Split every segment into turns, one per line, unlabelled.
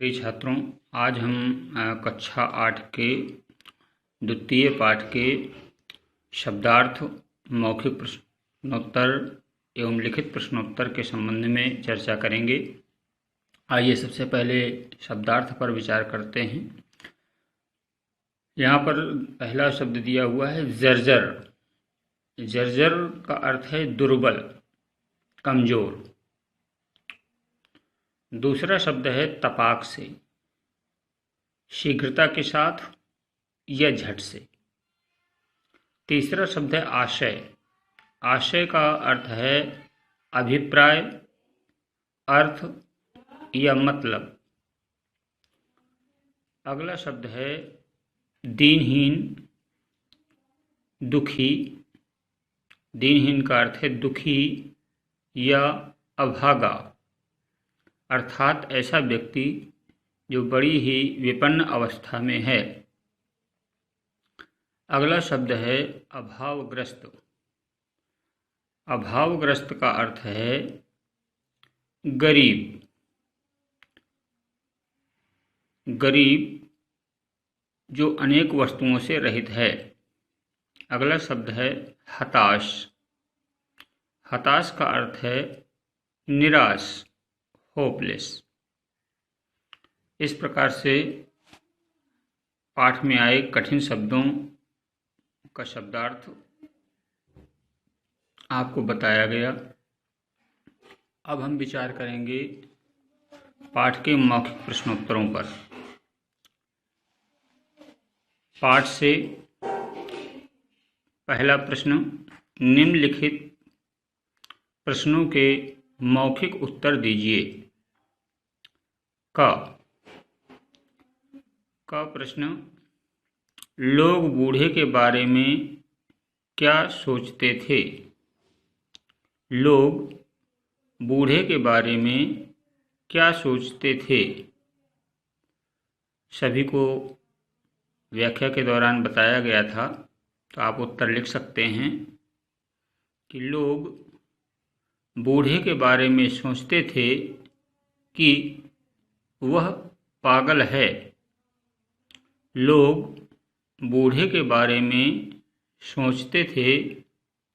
प्रिय छात्रों, आज हम कक्षा 8 के द्वितीय पाठ के शब्दार्थ, मौखिक प्रश्नोत्तर एवं लिखित प्रश्नोत्तर के संबंध में चर्चा करेंगे। आइए सबसे पहले शब्दार्थ पर विचार करते हैं। यहाँ पर पहला शब्द दिया हुआ है जर्जर। जर्जर का अर्थ है दुर्बल, कमजोर। दूसरा शब्द है तपाक से, शीघ्रता के साथ या झट से। तीसरा शब्द है आशय। आशय का अर्थ है अभिप्राय, अर्थ या मतलब। अगला शब्द है दीनहीन, दुखी। दीनहीन का अर्थ है दुखी या अभागा, अर्थात ऐसा व्यक्ति जो बड़ी ही विपन्न अवस्था में है। अगला शब्द है अभावग्रस्त। अभावग्रस्त का अर्थ है गरीब। गरीब जो अनेक वस्तुओं से रहित है। अगला शब्द है हताश। हताश का अर्थ है निराश, होपलेस। इस प्रकार से पाठ में आए कठिन शब्दों का शब्दार्थ आपको बताया गया। अब हम विचार करेंगे पाठ के मौखिक प्रश्नोत्तरों पर। पाठ से पहला प्रश्न, निम्नलिखित प्रश्नों के मौखिक उत्तर दीजिए। का प्रश्न, लोग बूढ़े के बारे में क्या सोचते थे? लोग बूढ़े के बारे में क्या सोचते थे? सभी को व्याख्या के दौरान बताया गया था, तो आप उत्तर लिख सकते हैं कि लोग बूढ़े के बारे में सोचते थे कि वह पागल है। लोग बूढ़े के बारे में सोचते थे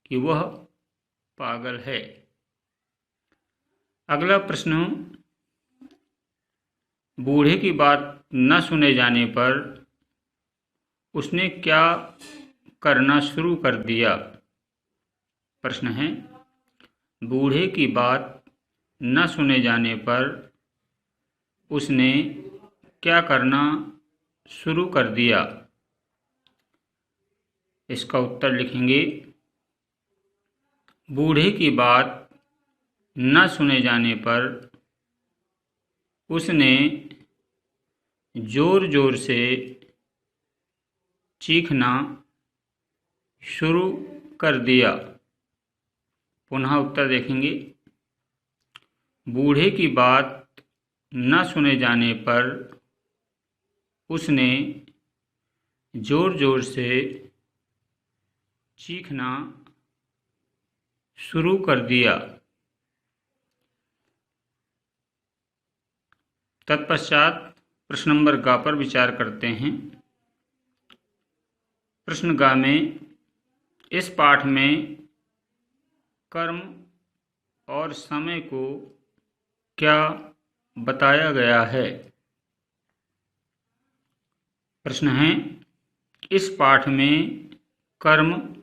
कि वह पागल है। अगला प्रश्न, बूढ़े की बात न सुने जाने पर उसने क्या करना शुरू कर दिया? प्रश्न है, बूढ़े की बात न सुने जाने पर उसने क्या करना शुरू कर दिया? इसका उत्तर लिखेंगे, बूढ़े की बात न सुने जाने पर उसने जोर जोर से चीखना शुरू कर दिया। पुनः उत्तर देखेंगे, बूढ़े की बात न सुने जाने पर उसने जोर जोर से चीखना शुरू कर दिया। तत्पश्चात प्रश्न नंबर ग पर विचार करते हैं। प्रश्न ग में इस पाठ में कर्म और समय को क्या बताया गया है? प्रश्न है, इस पाठ में कर्म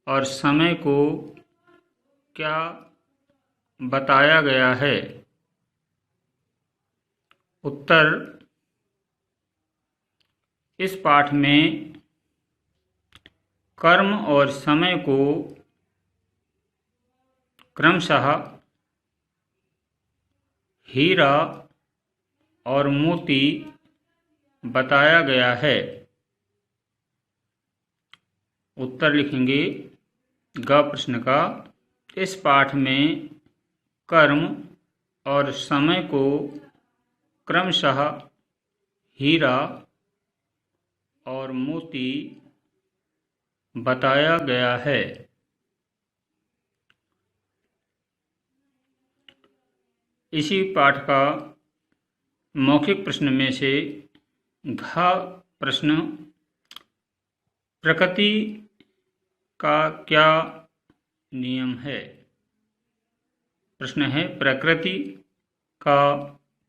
और समय को क्या बताया गया है? उत्तर, इस पाठ में कर्म और समय को क्रमशः हीरा और मोती बताया गया है। उत्तर लिखेंगे ग प्रश्न का, इस पाठ में कर्म और समय को क्रमशः हीरा और मोती बताया गया है। इसी पाठ का मौखिक प्रश्न में से घ प्रश्न, प्रकृति का क्या नियम है? प्रश्न है, प्रकृति का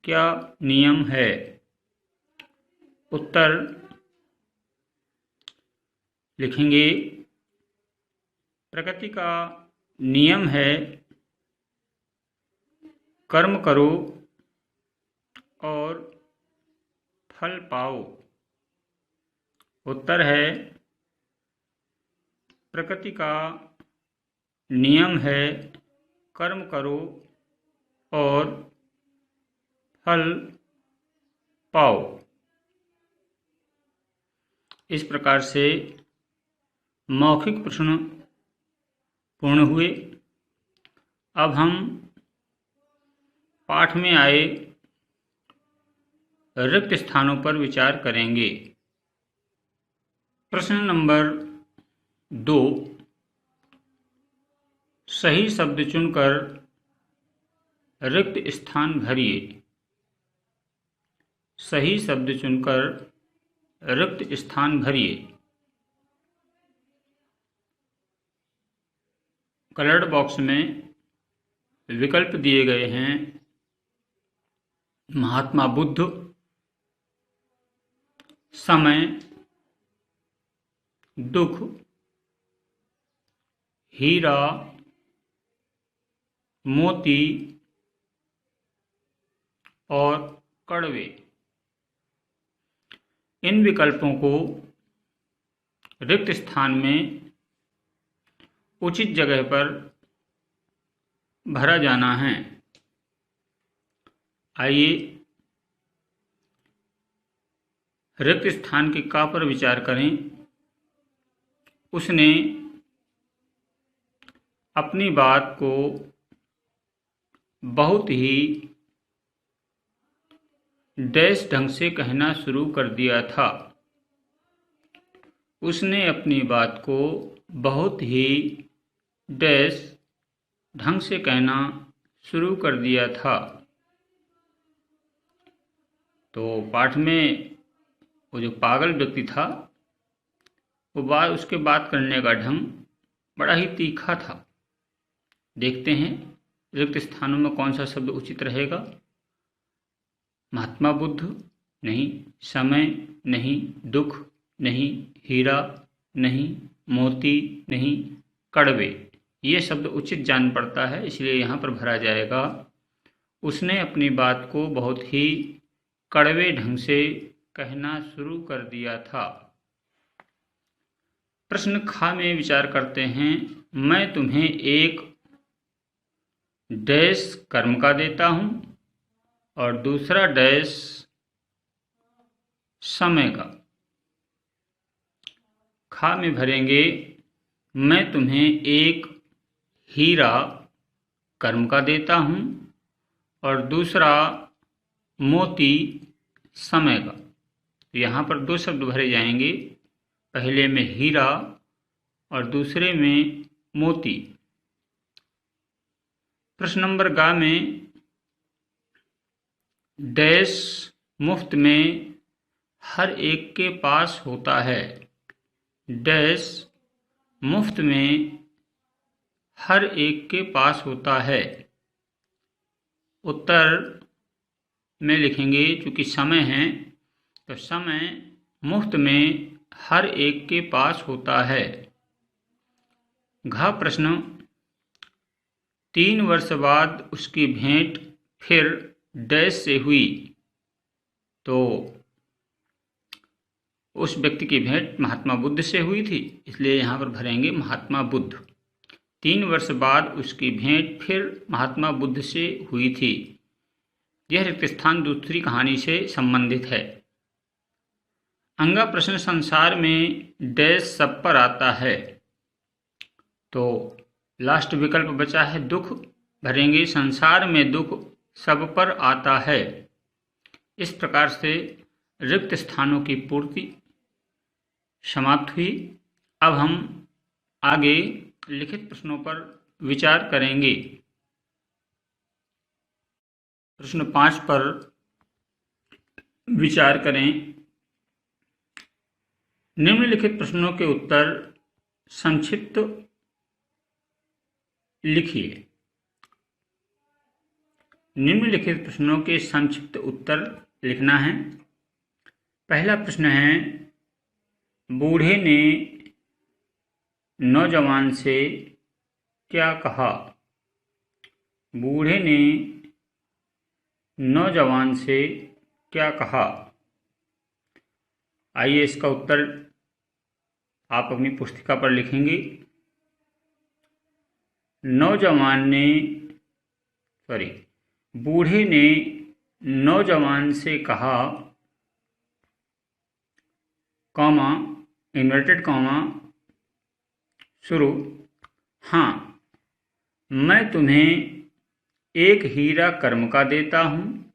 क्या नियम है? उत्तर लिखेंगे, प्रकृति का नियम है कर्म करो और फल पाओ। उत्तर है, प्रकृति का नियम है कर्म करो और फल पाओ। इस प्रकार से मौखिक प्रश्न पूर्ण हुए। अब हम पाठ में आए रिक्त स्थानों पर विचार करेंगे। प्रश्न नंबर 2, सही शब्द चुनकर रिक्त स्थान भरिए। सही शब्द चुनकर रिक्त स्थान भरिए। कलर्ड बॉक्स में विकल्प दिए गए हैं, महात्मा बुद्ध, समय, दुख, हीरा, मोती और कड़वे। इन विकल्पों को रिक्त स्थान में उचित जगह पर भरा जाना है। आइए रिक्त स्थान के का पर विचार करें। उसने अपनी बात को बहुत ही डैश ढंग से कहना शुरू कर दिया था। उसने अपनी बात को बहुत ही डैश ढंग से कहना शुरू कर दिया था। तो पाठ में वो जो पागल व्यक्ति था, वो उसके बात करने का ढंग बड़ा ही तीखा था। देखते हैं रिक्त स्थानों में कौन सा शब्द उचित रहेगा। महात्मा बुद्ध नहीं, समय नहीं, दुख नहीं, हीरा नहीं, मोती नहीं, कड़वे, ये शब्द उचित जान पड़ता है, इसलिए यहाँ पर भरा जाएगा। उसने अपनी बात को बहुत ही कड़वे ढंग से कहना शुरू कर दिया था। प्रश्न खा में विचार करते हैं। मैं तुम्हें एक डैश कर्म का देता हूं और दूसरा डैश समय का। खा में भरेंगे, मैं तुम्हें एक हीरा कर्म का देता हूं और दूसरा मोती समय का। यहाँ पर दो शब्द भरे जाएंगे, पहले में हीरा और दूसरे में मोती। प्रश्न नंबर गा में डैश मुफ्त में हर एक के पास होता है। डैश मुफ्त में हर एक के पास होता है। उत्तर में लिखेंगे, चूँकि समय है तो समय मुफ्त में हर एक के पास होता है। घ प्रश्न, 3 वर्ष बाद उसकी भेंट फिर डैश से हुई। तो उस व्यक्ति की भेंट महात्मा बुद्ध से हुई थी, इसलिए यहाँ पर भरेंगे महात्मा बुद्ध। 3 वर्ष बाद उसकी भेंट फिर महात्मा बुद्ध से हुई थी। यह रिक्त स्थान दूसरी कहानी से संबंधित है। अंगा प्रश्न, संसार में डैश सब पर आता है। तो लास्ट विकल्प बचा है दुख, भरेंगे संसार में दुख सब पर आता है। इस प्रकार से रिक्त स्थानों की पूर्ति समाप्त हुई। अब हम आगे लिखित प्रश्नों पर विचार करेंगे। प्रश्न 5 पर विचार करें। निम्नलिखित प्रश्नों के उत्तर संक्षिप्त लिखिए। निम्नलिखित प्रश्नों के संक्षिप्त उत्तर लिखना है। पहला प्रश्न है, बूढ़े ने नौजवान से क्या कहा? बूढ़े ने नौजवान से क्या कहा? आइए इसका उत्तर आप अपनी पुस्तिका पर लिखेंगे। बूढ़े ने नौजवान से कहा, कॉमा, इन्वर्टेड कॉमा शुरू, हाँ, मैं तुम्हें एक हीरा कर्म का देता हूँ।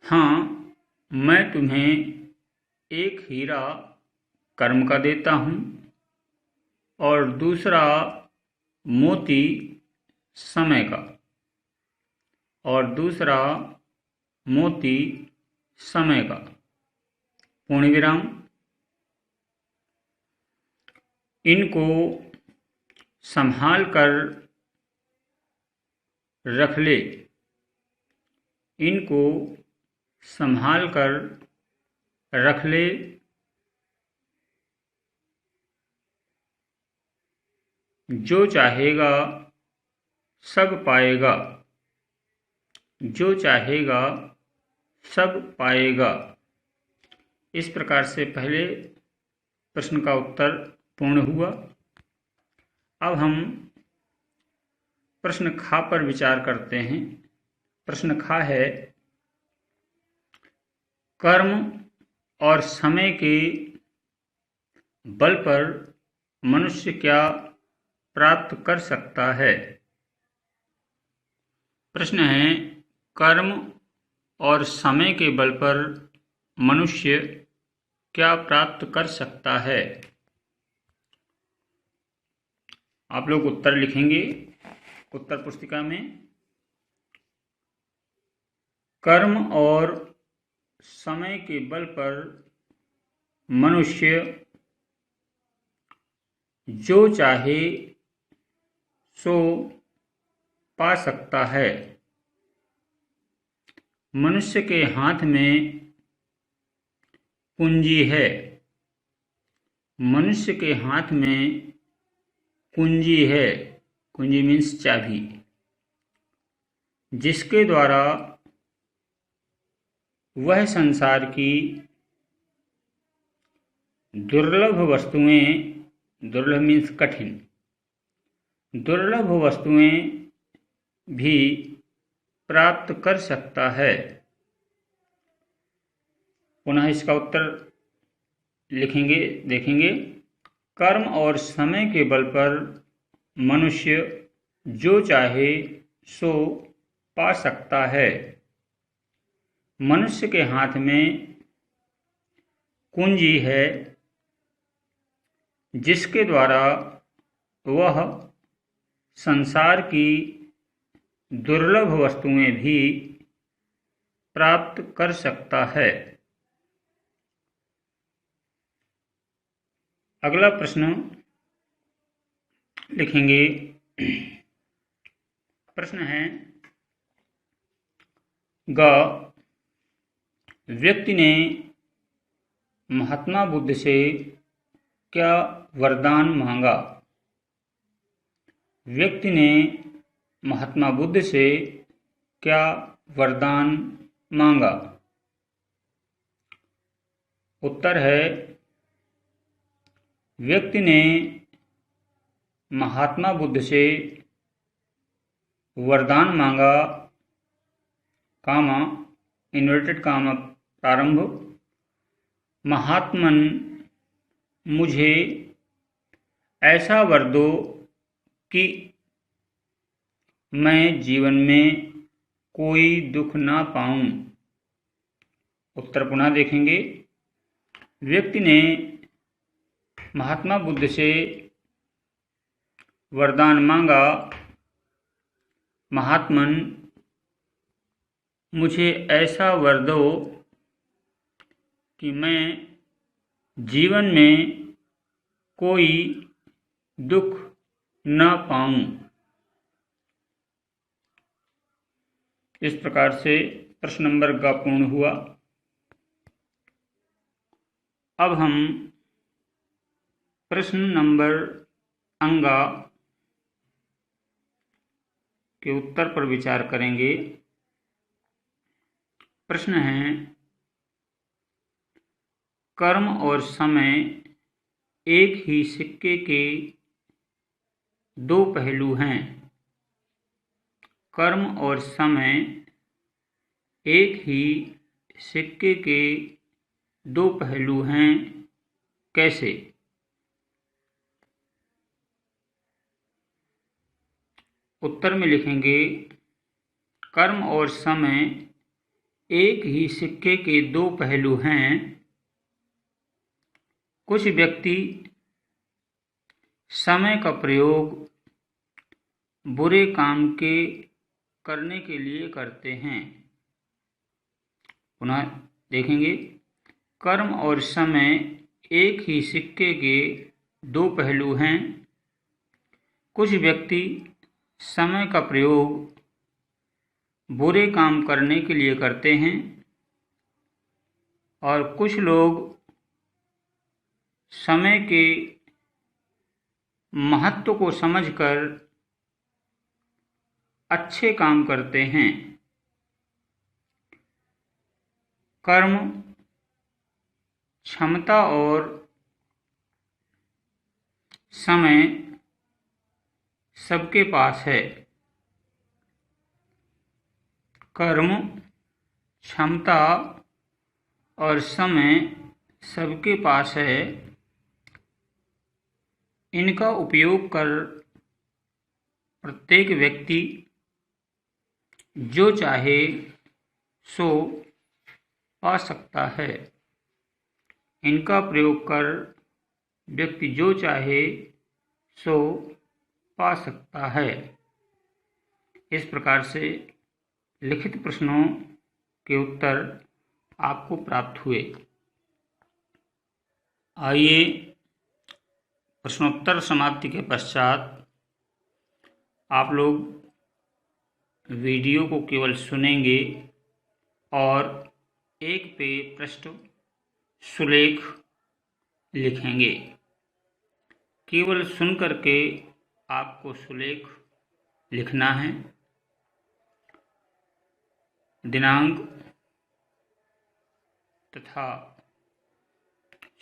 हाँ, मैं तुम्हें एक हीरा कर्म का देता हूँ। और दूसरा मोती समय का। और दूसरा मोती समय का। पूर्ण विराम। इनको संभाल कर रख ले। इनको संभाल कर रख ले। जो चाहेगा सब पाएगा। जो चाहेगा सब पाएगा। इस प्रकार से पहले प्रश्न का उत्तर पूर्ण हुआ। अब हम प्रश्न खा पर विचार करते हैं। प्रश्न खा है, कर्म और समय के बल पर मनुष्य क्या प्राप्त कर सकता है? प्रश्न है, कर्म और समय के बल पर मनुष्य क्या प्राप्त कर सकता है? आप लोग उत्तर लिखेंगे उत्तर पुस्तिका में। कर्म और समय के बल पर मनुष्य जो चाहे सो पा सकता है। मनुष्य के हाथ में कुंजी है। मनुष्य के हाथ में कुंजी है। कुंजी मीन्स चाबी, जिसके द्वारा वह संसार की दुर्लभ वस्तुएं, दुर्लभ मीन्स कठिन, दुर्लभ वस्तुएं भी प्राप्त कर सकता है। पुनः इसका उत्तर लिखेंगे, देखेंगे। कर्म और समय के बल पर मनुष्य जो चाहे सो पा सकता है। मनुष्य के हाथ में कुंजी है, जिसके द्वारा वह संसार की दुर्लभ वस्तुएं भी प्राप्त कर सकता है। अगला प्रश्न लिखेंगे। प्रश्न है, ग, व्यक्ति ने महात्मा बुद्ध से क्या वरदान मांगा? व्यक्ति ने महात्मा बुद्ध से क्या वरदान मांगा? उत्तर है, व्यक्ति ने महात्मा बुद्ध से वरदान मांगा, कामा, इन्वर्टेड कामा प्रारंभ, महात्मन, मुझे ऐसा वर दो कि मैं जीवन में कोई दुख ना पाऊं। उत्तर पुनः देखेंगे। व्यक्ति ने महात्मा बुद्ध से वरदान मांगा, महात्मन, मुझे ऐसा वर दो कि मैं जीवन में कोई दुख न पाऊं। इस प्रकार से प्रश्न नंबर का पूर्ण हुआ। अब हम प्रश्न नंबर अंगा के उत्तर पर विचार करेंगे। प्रश्न है, कर्म और समय एक ही सिक्के के दो पहलू हैं। कर्म और समय एक ही सिक्के के दो पहलू हैं, कैसे? उत्तर में लिखेंगे, कर्म और समय एक ही सिक्के के दो पहलू हैं। कुछ व्यक्ति समय का प्रयोग बुरे काम के करने के लिए करते हैं। पुनः देखेंगे, कर्म और समय एक ही सिक्के के दो पहलू हैं। कुछ व्यक्ति समय का प्रयोग बुरे काम करने के लिए करते हैं और कुछ लोग समय के महत्व को समझकर अच्छे काम करते हैं। कर्म क्षमता और समय सबके पास है। कर्म क्षमता और समय सबके पास है। इनका उपयोग कर प्रत्येक व्यक्ति जो चाहे सो पा सकता है। इनका प्रयोग कर व्यक्ति जो चाहे सो पा सकता है। इस प्रकार से लिखित प्रश्नों के उत्तर आपको प्राप्त हुए। आइए प्रश्नोत्तर समाप्ति के पश्चात आप लोग वीडियो को केवल सुनेंगे और एक पे पृष्ठ सुलेख लिखेंगे। केवल सुन करके आपको सुलेख लिखना है। दिनांक तथा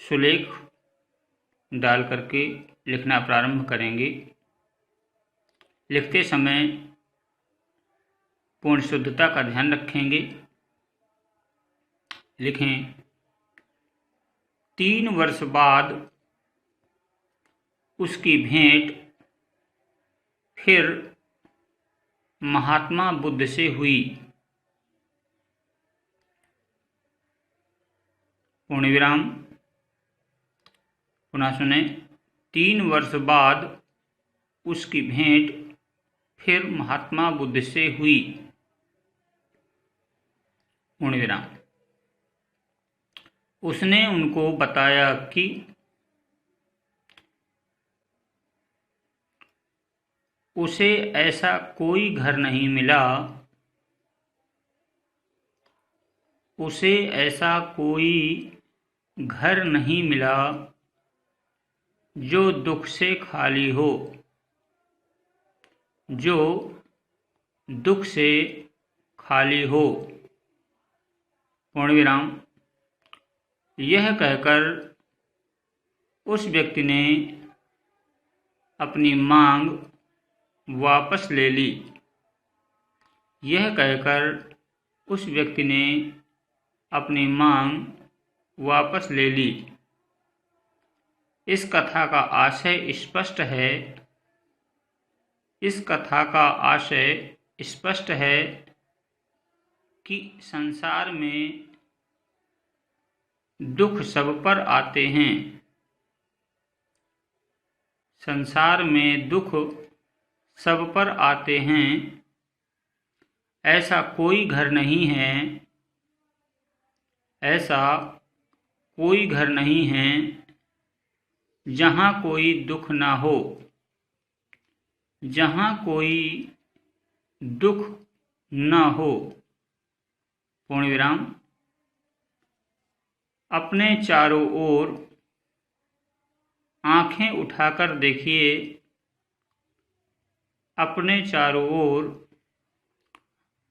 सुलेख डाल करके लिखना प्रारंभ करेंगे। लिखते समय पूर्ण शुद्धता का ध्यान रखेंगे। लिखें, 3 वर्ष बाद उसकी भेंट फिर महात्मा बुद्ध से हुई। पूर्ण विराम। पुनः सुने, 3 वर्ष बाद उसकी भेंट फिर महात्मा बुद्ध से हुई। पूर्ण विराम। उसने उनको बताया कि उसे ऐसा कोई घर नहीं मिला, उसे ऐसा कोई घर नहीं मिला जो दुख से खाली हो, जो दुख से खाली हो। पूर्ण विराम। यह कहकर उस व्यक्ति ने अपनी मांग वापस ले ली। यह कहकर उस व्यक्ति ने अपनी मांग वापस ले ली। इस कथा का आशय स्पष्ट है। इस कथा का आशय स्पष्ट है कि संसार में दुख सब पर आते हैं। संसार में दुख सब पर आते हैं। ऐसा कोई घर नहीं है, ऐसा कोई घर नहीं है जहाँ कोई दुख ना हो, जहाँ कोई दुख ना हो। पूर्ण विराम। अपने चारों ओर आंखें उठाकर देखिए, अपने चारों ओर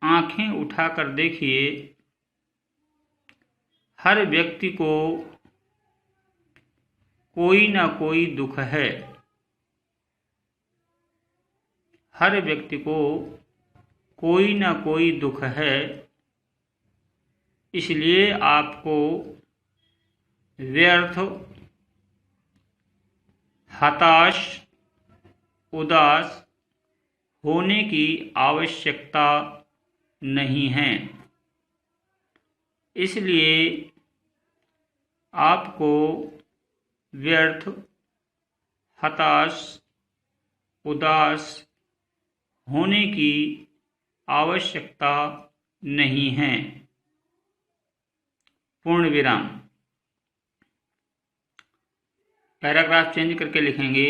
आंखें उठाकर देखिए। हर व्यक्ति को कोई ना कोई दुख है, हर व्यक्ति को कोई ना कोई दुख है। इसलिए आपको व्यर्थ, हताश, उदास होने की आवश्यकता नहीं है। इसलिए आपको व्यर्थ, हताश, उदास होने की आवश्यकता नहीं है। पूर्ण विराम। पैराग्राफ चेंज करके लिखेंगे,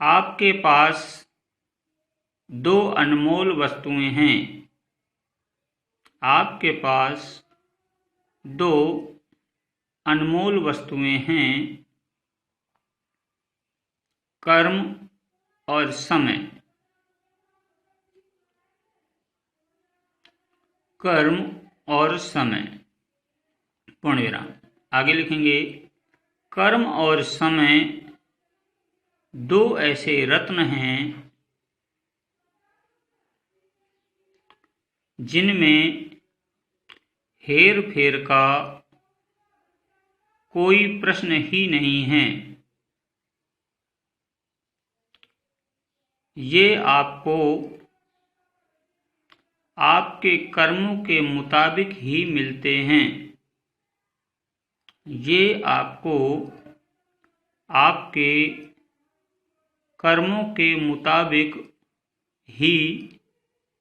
आपके पास 2 अनमोल वस्तुएं हैं। आपके पास 2 अनमोल वस्तुएं हैं, कर्म और समय। कर्म और समय। पूर्ण विराम। आगे लिखेंगे, कर्म और समय 2 ऐसे रत्न हैं जिनमें हेर फेर का कोई प्रश्न ही नहीं है। ये आपको आपके कर्मों के मुताबिक ही मिलते हैं। ये आपको आपके कर्मों के मुताबिक ही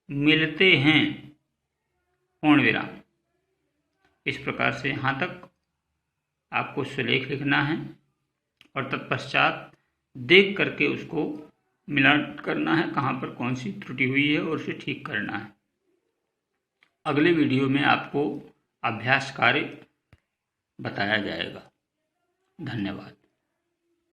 मिलते हैं। पूर्ण विराम। इस प्रकार से यहाँ तक आपको सुलेख लिखना है और तत्पश्चात देख करके उसको मिलान करना है, कहाँ पर कौन सी त्रुटि हुई है और उसे ठीक करना है। अगले वीडियो में आपको अभ्यास कार्य बताया जाएगा। धन्यवाद।